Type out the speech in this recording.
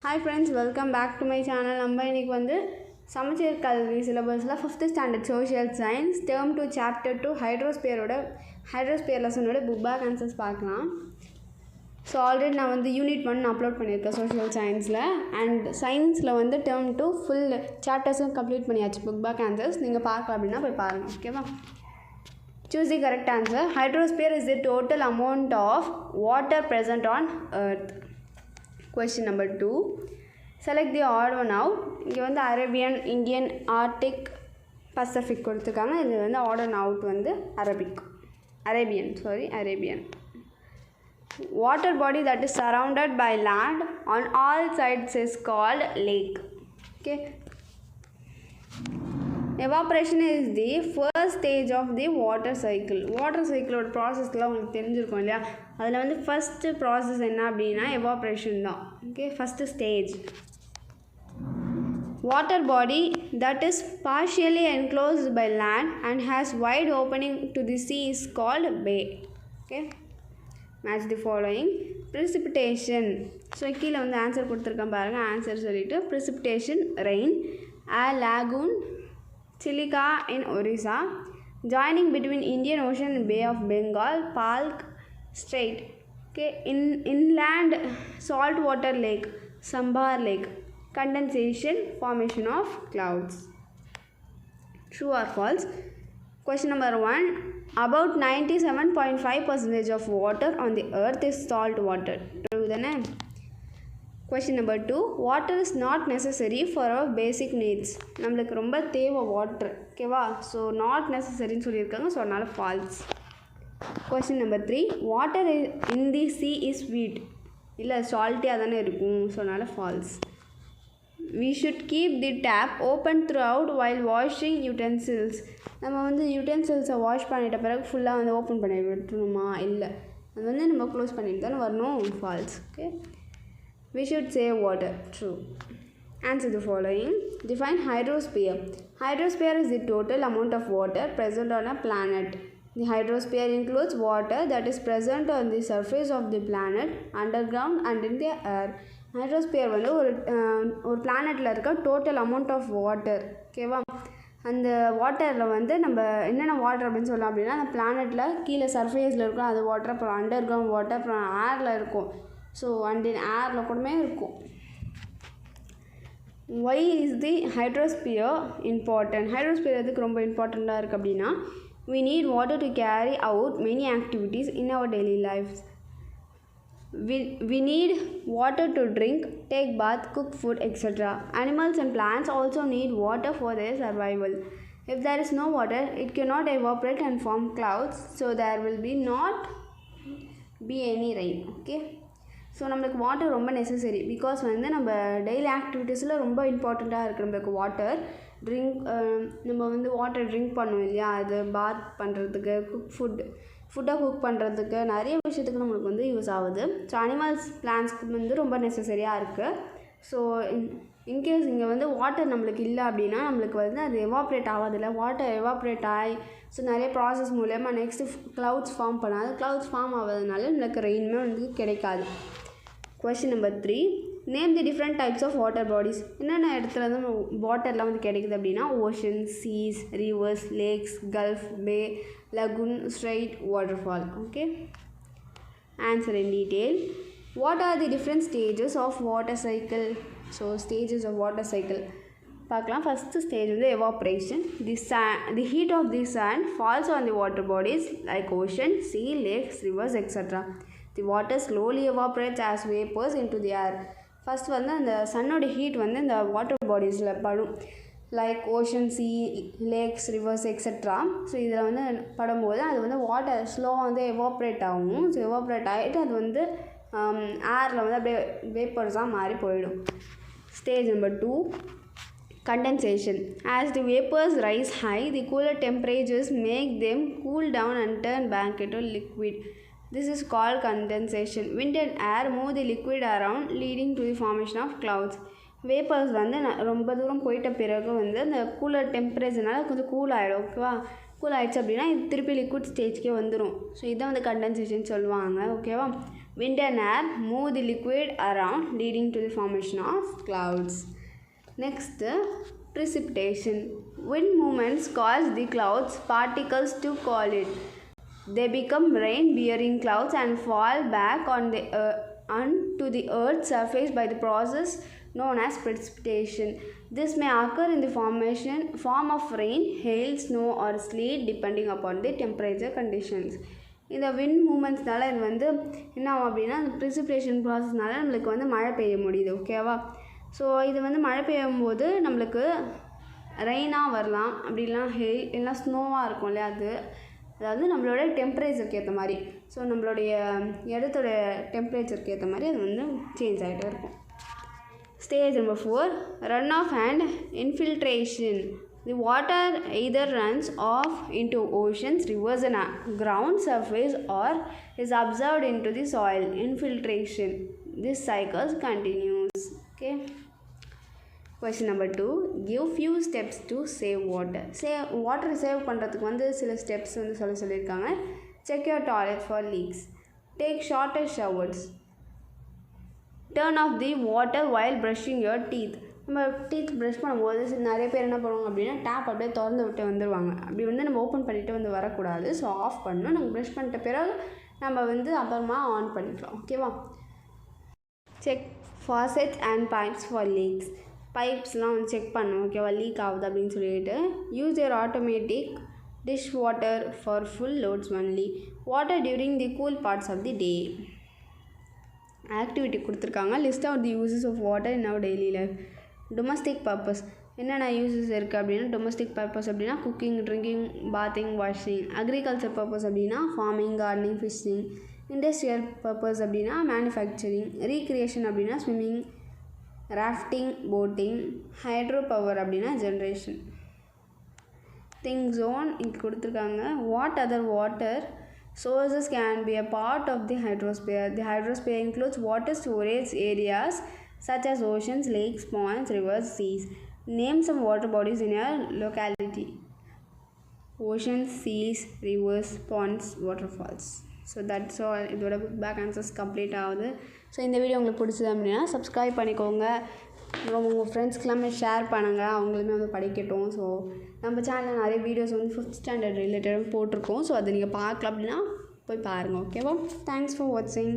Hi friends, welcome back to my channel. நம்ம இன்னைக்கு வந்து சமச்சீர் கல்வி சிலபஸில் 5th standard social science term 2 chapter 2 hydrosphere லெசனோட புக் பேக் ஆன்சர்ஸ் பார்க்கலாம். ஸோ ஆல்ரெடி நான் வந்து யூனிட் 1 அப்லோட் பண்ணியிருக்கேன் சோஷியல் சயின்ஸில். அண்ட் சயின்ஸில் வந்து டேர்ம் 2 ஃபுல் சாப்டர்ஸும் கம்ப்ளீட் பண்ணியாச்சு புக் பேக் ஆன்சர்ஸ். நீங்கள் பார்க்கலாம் அப்படின்னா போய் பாருங்கள். ஓகேவா? Choose the correct answer. Hydrosphere is the total amount of water present on earth. Question number 2. Select the odd one out. இங்கே வந்து அரேபியன், இந்தியன், ஆர்டிக், பசிபிக் கொடுத்துருக்காங்க. இது வந்து odd one out வந்து Arabian. Water body that is surrounded by land on all sides is called lake. Okay. Evaporation is the first stage of the water cycle. Water cycle ஓட ப்ராசஸ்லாம் உங்களுக்கு தெரிஞ்சிருக்கும் இல்லையா? அதில் வந்து ஃபஸ்ட்டு ப்ராசஸ் என்ன அப்படின்னா evaporation தான். Okay, first stage. Water body that is partially enclosed by land and has wide opening to the sea is called bay. Okay, match the following. Precipitation. So கீழே வந்து ஆன்சர் கொடுத்துருக்கேன் பாருங்கள். Answer சொல்லிவிட்டு precipitation rain, a lagoon, Chilika in Orissa, joining between Indian Ocean and Bay of Bengal, Palk Strait. Okay, inland saltwater lake, Sambar Lake, condensation, formation of clouds. True or false? Question number 1. About 97.5% of water on the earth is salt water. True the name. Question number 2. Water is not necessary for our basic needs. நம்மளுக்கு ரொம்ப தேவை water. ஓகேவா? So not நெசசரின்னு சொல்லியிருக்காங்க. So அதனால் falls. Question number 3. Water in the sea is sweet. இல்லை சால்ட்டியாக தானே இருக்கும். So அதனால் falls. We should keep the tap open throughout while washing utensils. நம்ம வந்து யூட்டென்சில்ஸை வாஷ் பண்ணிட்ட பிறகு ஃபுல்லாக வந்து ஓப்பன் பண்ணி விட்டுணுமா? இல்லை, அது வந்து நம்ம க்ளோஸ் பண்ணிட்டு தானே வரணும். False. Okay. We should save water. True. Answer the following. Define hydrosphere. Hydrosphere is the total amount of water present on a planet. The hydrosphere includes water that is present on the surface of the planet, underground and in the air. Hydrosphere வந்து ஒரு பிளானட்டில் இருக்க total amount of water. ஓகேவா? அந்த வாட்டரில் வந்து நம்ம என்னென்ன water அப்படின்னு சொல்லலாம் அப்படின்னா, அந்த பிளானட்டில் கீழே சர்ஃபேஸில் இருக்கும் அது வாட்டர், அப்புறம் அண்டர் கிரவுண்ட் வாட்டர், அப்புறம் ஏரில் இருக்கும். ஸோ அண்ட் ஏரில் கூடமே இருக்கும். Why is the hydrosphere important? Hydrosphere எதுக்கு ரொம்ப இம்பார்ட்டண்ட்டாக இருக்குது அப்படின்னா, we need water to carry out many activities in our daily lives. We need water to drink, take bath, cook food, etc. Animals and plants also need water for their survival. If there is no water, it cannot evaporate and form clouds, so there will not be any rain. Okay. So நம்மளுக்கு water ரொம்ப necessary. Because வந்து நம்ம daily ஆக்டிவிட்டீஸில் ரொம்ப இம்பார்ட்டண்ட்டாக இருக்குது நம்மளுக்கு water. நம்ம வந்து வாட்டர் ட்ரிங்க் பண்ணுவோம் இல்லையா? அது பாத் பண்ணுறதுக்கு, ஃபுட்டை குக் பண்ணுறதுக்கு, நிறைய விஷயத்துக்கு நம்மளுக்கு வந்து யூஸ் ஆகுது. ஸோ அனிமல்ஸ், பிளான்ஸ்க்கு வந்து ரொம்ப நெசசரியாக இருக்குது. ஸோ இன்கேஸ் இங்கே வந்து வாட்டர் நம்மளுக்கு இல்லை அப்படின்னா நம்மளுக்கு வந்து அது எவாப்ரேட் ஆகாதில்ல. வாட்டர் எவாப்ரேட் ஆகி ஸோ நிறைய ப்ராசஸ் மூலயமா நெக்ஸ்ட்டு க்ளவுட்ஸ் ஃபார்ம் பண்ணாது. க்ளவுட்ஸ் ஃபார்ம் ஆகாததுனால நம்மளுக்கு ரெயினுமே வந்து கிடைக்காது. Question number 3. Name the different types of water bodies. என்னென்ன இடத்துல வந்து வாட்டர்லாம் வந்து கிடைக்குது அப்படின்னா, ocean, seas, rivers, lakes, gulf, bay, lagoon, strait, waterfall. Okay. Answer in detail. What are the different stages of water cycle? So stages of water cycle பார்க்கலாம். First stage வந்து evaporation. The heat of the sun falls on the water bodies like ocean, sea, lakes, rivers, etc. The water slowly evaporates as vapors into the air. First வந்து அந்த சன்னோட heat வந்து இந்த water பாடிஸில் படும். Like ocean, C, lakhs, reverse extra. So இதில் வந்து படும்போது அது வந்து வாட்டர் ஸ்லோவாக வந்து எவாப்ரேட் ஆகும். ஸோ எவாப்ரேட் ஆகிட்டு அது வந்து ஏரில் வந்து அப்படியே வேப்பர்ஸாக மாறி போயிடும். Stage number 2. Condensation. As the vapors rise high, the cooler temperatures make them cool down and turn back into liquid. This is called condensation. Wind and air move the liquid around, leading to the formation of clouds. Vapours வந்து ரொம்ப தூரம் போயிட்ட பிறகு வந்து அந்த cooler டெம்பரேச்சர்னால கொஞ்சம் cool ஆகிடும். ஓகேவா? கூல் ஆகிடுச்சு அப்படின்னா இது திருப்பி லிக்விட் ஸ்டேஜ்க்கே வந்துடும். ஸோ இதை வந்து கண்டென்சேஷன் சொல்லுவாங்க. ஓகேவா? Wind and air move the liquid around, leading to the formation of clouds. Next, precipitation. Wind movements cause the clouds particles to collide. They become rain-bearing clouds and fall back onto the Earth's surface by the process known as precipitation. This may occur in the form of rain, hail, snow or sleet depending upon the temperature conditions. இந்த wind மூமெண்ட்ஸ்னால இது வந்து என்ன ஆகும் அப்படின்னா அந்த precipitation ப்ராசஸ்னால நம்மளுக்கு வந்து மழை பெய்ய முடியுது. ஓகேவா? ஸோ இது வந்து மழை பெய்யும் போது நம்மளுக்கு ரெயினாக வரலாம், அப்படிலாம் எல்லாம் ஸ்னோவாக இருக்கும் இல்லையா, அதாவது நம்மளோட டெம்பரேச்சருக்கு ஏற்ற மாதிரி, ஸோ நம்மளுடைய இடத்தோட டெம்பரேச்சருக்கு ஏற்ற மாதிரி அது வந்து சேஞ்ச் ஆகிட்டே இருக்கும். Stage number 4, runoff and infiltration. The water either runs off into oceans, rivers and ground surface or is absorbed into the soil. Infiltration. This cycle continues. Okay. Question number 2, give few steps to save water. Water save பண்ணுறதுக்கு வந்து சில steps வந்து சொல்லியிருக்காங்க. Check your toilet for leaks. Take shorter showers. Turn off the water while brushing your teeth. நம்ம teeth brush பண்ணும்போது நிறைய பேர் என்ன பண்ணுவாங்க அப்படின்னா டேப் அப்படியே திறந்து விட்டு வந்துடுவாங்க. அப்படி வந்து நம்ம ஓப்பன் பண்ணிவிட்டு வந்து வரக்கூடாது. ஸோ ஆஃப் பண்ணணும். நம்ம ப்ரஷ் பண்ணிட்ட பிறகு நம்ம வந்து அப்புறமா ஆன் பண்ணிக்கலாம். ஓகேவா? Check faucets and pipes for leaks. பைப்ஸ்லாம் வந்து செக் பண்ணணும். ஓகேவா? லீக் ஆகுது அப்படின்னு சொல்லிட்டு. Use your automatic dish water for full loads only. Water during the cool parts of the day. Activity கொடுத்துருக்காங்க. List out the uses of water in our daily life. Domestic purpose என்னென்ன uses இருக்குது அப்படின்னா, domestic purpose அப்படின்னா cooking, drinking, bathing, washing. Agriculture purpose அப்படின்னா farming, gardening, fishing. Industrial purpose அப்படின்னா manufacturing. Recreation அப்படின்னா swimming, rafting, boating. Hydro power அப்படின்னா generation. Think zone இங்கே கொடுத்துருக்காங்க. What other water sources can be a part of the hydrosphere. The hydrosphere includes water storage areas such as oceans, lakes, ponds, rivers, seas. Name some water bodies in your locality. Oceans, seas, rivers, ponds, waterfalls. So that's all. இதோட back answers complete ஆகுது. So இந்த video உங்களுக்கு பிடிச்சது அப்படின்னா subscribe பண்ணிக்கோங்க. உங்கள் ஃப்ரெண்ட்ஸ்க்கெல்லாமே share பண்ணுங்கள், அவங்களுமே வந்து படிக்கட்டும். ஸோ நம்ம சேனலில் நிறைய வீடியோஸ் வந்து 5th ஸ்டாண்டர்ட் ரிலேட்டடாக போட்டிருக்கோம். ஸோ அதை நீங்கள் பார்க்கலாம் அப்படின்னா போய் பாருங்கள். ஓகேவா? தேங்க்ஸ் ஃபார் வாட்சிங்.